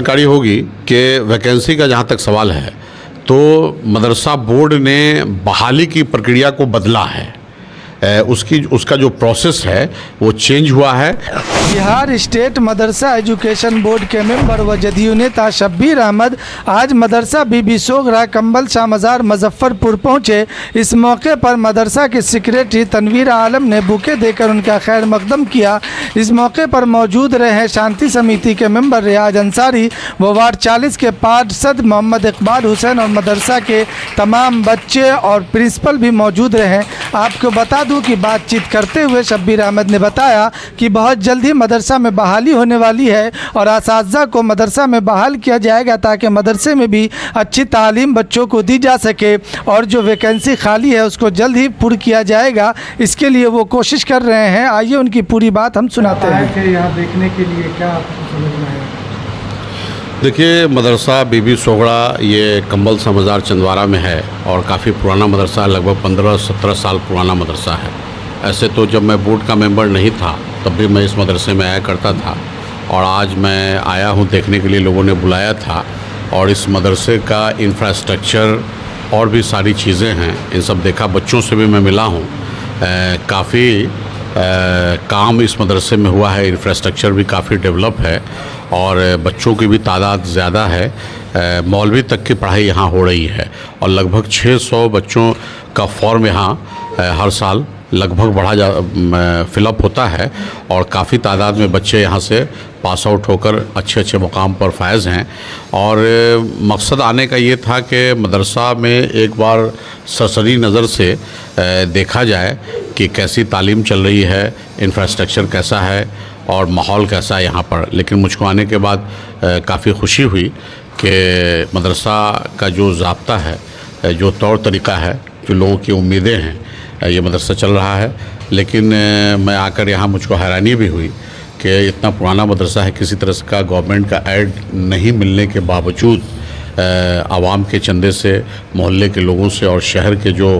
जानकारी होगी कि वैकेंसी का जहाँ तक सवाल है तो मदरसा बोर्ड ने बहाली की प्रक्रिया को बदला है। उसका जो प्रोसेस है वो चेंज हुआ है। बिहार स्टेट मदरसा एजुकेशन बोर्ड के मेंबर व जदयू नेता शब्बीर अहमद आज मदरसा बीबी सोगरा कंबल शाह मज़ार मुजफ्फरपुर पहुंचे। इस मौके पर मदरसा के सेक्रेटरी तनवीर आलम ने बुके देकर उनका खैर मकदम किया। इस मौके पर मौजूद रहे शांति समिति के मेंबर रियाज अंसारी व वार्ड 40 के पार्षद मोहम्मद इकबाल हुसैन और मदरसा के तमाम बच्चे और प्रिंसिपल भी मौजूद रहे। आपको बता दूं कि बातचीत करते हुए शब्बीर अहमद ने बताया कि बहुत जल्द ही मदरसा में बहाली होने वाली है और असातिज़ा को मदरसा में बहाल किया जाएगा ताकि मदरसे में भी अच्छी तालीम बच्चों को दी जा सके और जो वैकेंसी खाली है उसको जल्द ही पूर्ण किया जाएगा। इसके लिए वो कोशिश कर रहे हैं। आइए उनकी पूरी बात हम सुनाते हैं। यहाँ देखने के लिए क्या समझना है? देखिए, मदरसा बीबी सोगड़ा ये कंबल शाह मज़ार छिंदवाड़ा में है और काफ़ी पुराना मदरसा है, लगभग 15-17 साल पुराना मदरसा है। ऐसे तो जब मैं बोर्ड का मेंबर नहीं था तब भी मैं इस मदरसे में आया करता था और आज मैं आया हूँ देखने के लिए, लोगों ने बुलाया था। और इस मदरसे का इंफ्रास्ट्रक्चर और भी सारी चीज़ें हैं, इन सब देखा, बच्चों से भी मैं मिला हूँ। काफ़ी काम इस मदरसे में हुआ है, इंफ्रास्ट्रक्चर भी काफ़ी डेवलप है और बच्चों की भी तादाद ज़्यादा है। मौलवी तक की पढ़ाई यहाँ हो रही है और लगभग 600 बच्चों का फॉर्म यहाँ हर साल लगभग फिलअप होता है और काफ़ी तादाद में बच्चे यहाँ से पास आउट होकर अच्छे अच्छे मुकाम पर फायज़ हैं। और मकसद आने का ये था कि मदरसा में एक बार सरसरी नज़र से देखा जाए कि कैसी तालीम चल रही है, इंफ्रास्ट्रक्चर कैसा है और माहौल कैसा है यहाँ पर। लेकिन मुझको आने के बाद काफ़ी खुशी हुई कि मदरसा का जो ज़ाब्ता है, जो तौर तरीक़ा है, जो लोगों की उम्मीदें हैं, ये मदरसा चल रहा है। लेकिन मैं आकर यहाँ मुझको हैरानी भी हुई कि इतना पुराना मदरसा है, किसी तरह का गवर्नमेंट का ऐड नहीं मिलने के बावजूद आवाम के चंदे से, मोहल्ले के लोगों से और शहर के जो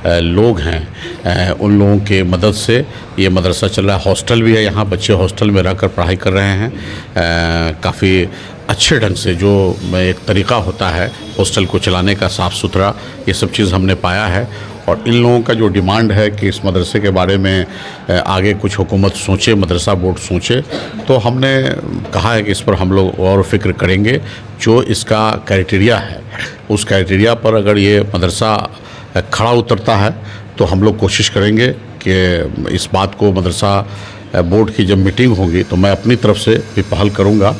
लोग हैं उन लोगों के मदद से ये मदरसा चल रहा है। हॉस्टल भी है यहाँ, बच्चे हॉस्टल में रहकर पढ़ाई कर रहे हैं। काफ़ी अच्छे ढंग से जो एक तरीक़ा होता है हॉस्टल को चलाने का, साफ़ सुथरा, ये सब चीज़ हमने पाया है। और इन लोगों का जो डिमांड है कि इस मदरसे के बारे में आगे कुछ हुकूमत सोचे, मदरसा बोर्ड सोचे, तो हमने कहा है कि इस पर हम लोग और फिक्र करेंगे। जो इसका क्राइटेरिया है उस क्राइटेरिया पर अगर ये मदरसा खड़ा उतरता है तो हम लोग कोशिश करेंगे कि इस बात को मदरसा बोर्ड की जब मीटिंग होगी तो मैं अपनी तरफ से भी पहल करूँगा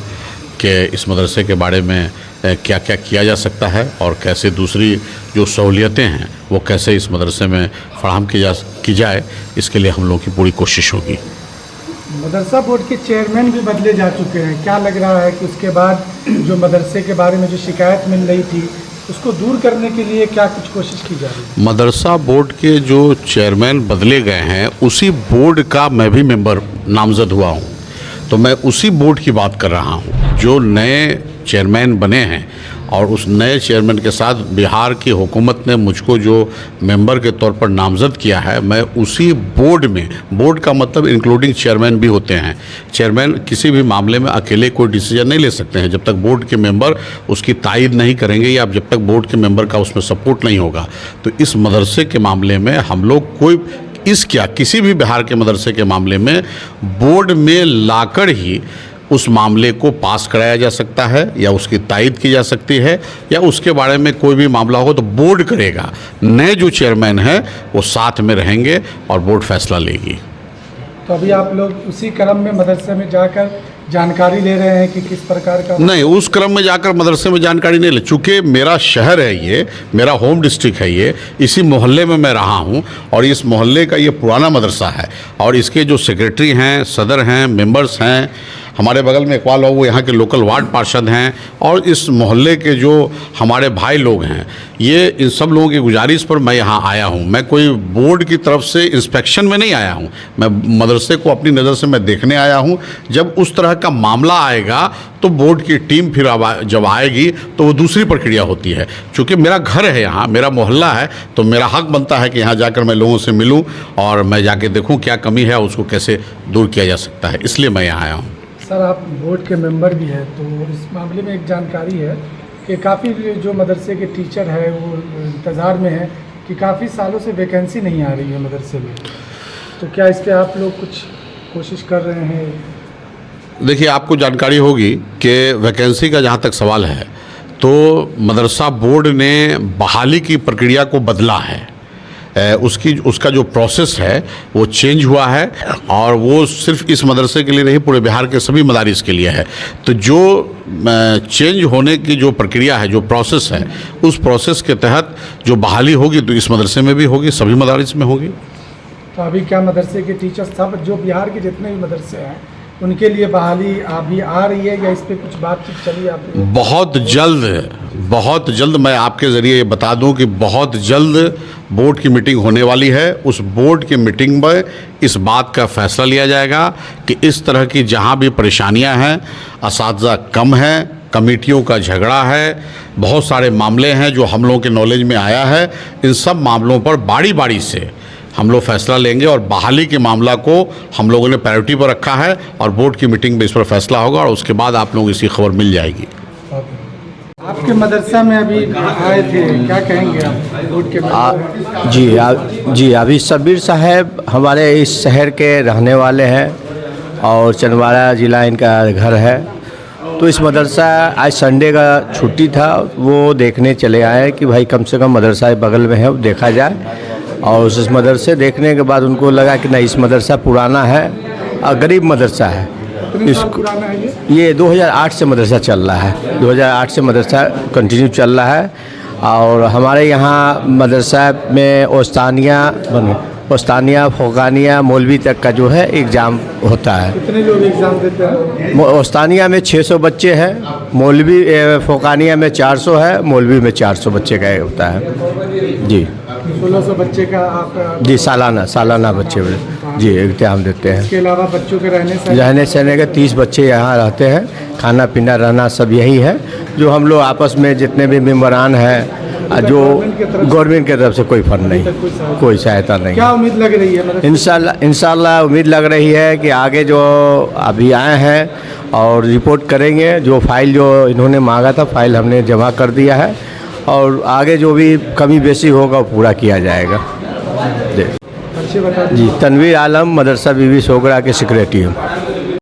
कि इस मदरसे के बारे में क्या क्या किया जा सकता है और कैसे दूसरी जो सहूलियतें हैं वो कैसे इस मदरसे में फराहम की जाए, इसके लिए हम लोगों की पूरी कोशिश होगी। मदरसा बोर्ड के चेयरमैन भी बदले जा चुके हैं, क्या लग रहा है कि उसके बाद जो मदरसे के बारे में जो शिकायत मिल रही थी उसको दूर करने के लिए क्या कुछ कोशिश की जा रही है? मदरसा बोर्ड के जो चेयरमैन बदले गए हैं उसी बोर्ड का मैं भी मेंबर नामजद हुआ हूँ, तो मैं उसी बोर्ड की बात कर रहा हूँ। जो नए चेयरमैन बने हैं और उस नए चेयरमैन के साथ बिहार की हुकूमत ने मुझको जो मेंबर के तौर पर नामज़द किया है, मैं उसी बोर्ड में, बोर्ड का मतलब इंक्लूडिंग चेयरमैन भी होते हैं। चेयरमैन किसी भी मामले में अकेले कोई डिसीजन नहीं ले सकते हैं जब तक बोर्ड के मेंबर उसकी तायद नहीं करेंगे या जब तक बोर्ड के मेंबर का उसमें सपोर्ट नहीं होगा। तो इस मदरसे के मामले में हम लोग किसी भी बिहार के मदरसे के मामले में बोर्ड में लाकर ही उस मामले को पास कराया जा सकता है या उसकी तायद की जा सकती है, या उसके बारे में कोई भी मामला हो तो बोर्ड करेगा। नए जो चेयरमैन हैं वो साथ में रहेंगे और बोर्ड फैसला लेगी। तो अभी आप लोग उसी क्रम में मदरसे में जाकर जानकारी ले रहे हैं कि किस प्रकार का? नहीं, उस क्रम में जाकर मदरसे में जानकारी नहीं ले, चूँकि मेरा शहर है ये, मेरा होम डिस्ट्रिक्ट है ये, इसी मोहल्ले में मैं रहा हूँ और इस मोहल्ले का ये पुराना मदरसा है और इसके जो सेक्रेटरी हैं, सदर हैं, मेंबर्स हैं, हमारे बगल में इकबाल बाबू यहाँ के लोकल वार्ड पार्षद हैं और इस मोहल्ले के जो हमारे भाई लोग हैं, ये इन सब लोगों की गुजारिश पर मैं यहाँ आया हूँ। मैं कोई बोर्ड की तरफ से इंस्पेक्शन में नहीं आया हूँ, मैं मदरसे को अपनी नज़र से मैं देखने आया हूँ। जब उस तरह का मामला आएगा तो बोर्ड की टीम फिर जब आएगी तो वो दूसरी प्रक्रिया होती है। चूँकि मेरा घर है यहाँ, मेरा मोहल्ला है, तो मेरा हक बनता है कि यहाँ जाकर मैं लोगों से मिलूँ और मैं जाके देखूँ क्या कमी है, उसको कैसे दूर किया जा सकता है, इसलिए मैं यहाँ आया हूँ। सर आप बोर्ड के मेंबर भी हैं, तो इस मामले में एक जानकारी है कि काफ़ी जो मदरसे के टीचर हैं वो इंतज़ार में हैं कि काफ़ी सालों से वैकेंसी नहीं आ रही है मदरसे में, तो क्या इस पर आप लोग कुछ कोशिश कर रहे हैं? देखिए, आपको जानकारी होगी कि वैकेंसी का जहाँ तक सवाल है तो मदरसा बोर्ड ने बहाली की प्रक्रिया को बदला है। उसका जो प्रोसेस है वो चेंज हुआ है और वो सिर्फ इस मदरसे के लिए नहीं, पूरे बिहार के सभी मदारिस के लिए है। तो जो चेंज होने की जो प्रक्रिया है, जो प्रोसेस है, उस प्रोसेस के तहत जो बहाली होगी तो इस मदरसे में भी होगी, सभी मदारिस में होगी। तो अभी क्या मदरसे के टीचर्स सब जो बिहार के जितने भी मदरसे हैं उनके लिए बहाली अभी आ रही है या इस पर कुछ बातचीत चली आप? बहुत जल्द मैं आपके ज़रिए ये बता दूं कि बहुत जल्द बोर्ड की मीटिंग होने वाली है। उस बोर्ड की मीटिंग में इस बात का फैसला लिया जाएगा कि इस तरह की जहां भी परेशानियां हैं, असातिज़ा कम हैं, कमेटियों का झगड़ा है, बहुत सारे मामले हैं जो हम लोगों के नॉलेज में आया है, इन सब मामलों पर बारी बारी से हम लोग फैसला लेंगे और बहाली के मामला को हम लोगों ने प्रायोरिटी पर रखा है और बोर्ड की मीटिंग में इस पर फैसला होगा और उसके बाद आप लोगों को इसकी खबर मिल जाएगी। आपके मदरसा में अभी आए थे, क्या कहेंगे आप बोर्ड के? जी अभी शब्बीर साहब हमारे इस शहर के रहने वाले हैं और चंदवाड़ा ज़िला इनका घर है। तो इस मदरसा आज संडे का छुट्टी था, वो देखने चले आए कि भाई कम से कम मदरसा बगल में है, वो देखा जाए। और उस मदरसे देखने के बाद उनको लगा कि नहीं, इस मदरसा पुराना है और गरीब मदरसा है। इसको ये 2008 से मदरसा चल रहा है, 2008 से मदरसा कंटिन्यू चल रहा है। और हमारे यहाँ मदरसा में ओस्तानिया फ़ौकानिया मौलवी तक का जो है एग्ज़ाम होता है। कितने लोग एग्ज़ाम देते हैं? ओस्तानिया में 600 बच्चे हैं, मौलवी फ़ौकानिया में 400 है, मौलवी में 400 बच्चे का होता है। जी 1600 बच्चे का आप? जी सालाना बच्चे जी एग्ज़ाम देते हैं। इसके अलावा बच्चों के रहने सहने के 30 बच्चे यहाँ रहते हैं, खाना पीना रहना सब यही है। जो हम लोग आपस में जितने भी मेम्बरान हैं, जो गवर्नमेंट की तरफ से कोई फंड नहीं, कोई सहायता नहीं। क्या उम्मीद लग रही है? इंशाल्लाह उम्मीद लग रही है कि आगे जो अभी आए हैं और रिपोर्ट करेंगे, जो फाइल जो इन्होंने मांगा था फाइल हमने जमा कर दिया है और आगे जो भी कमी बेसी होगा वो पूरा किया जाएगा। अच्छे बता जी तनवीर आलम, मदरसा बीबी सोगरा के सेक्रेटरी हूँ।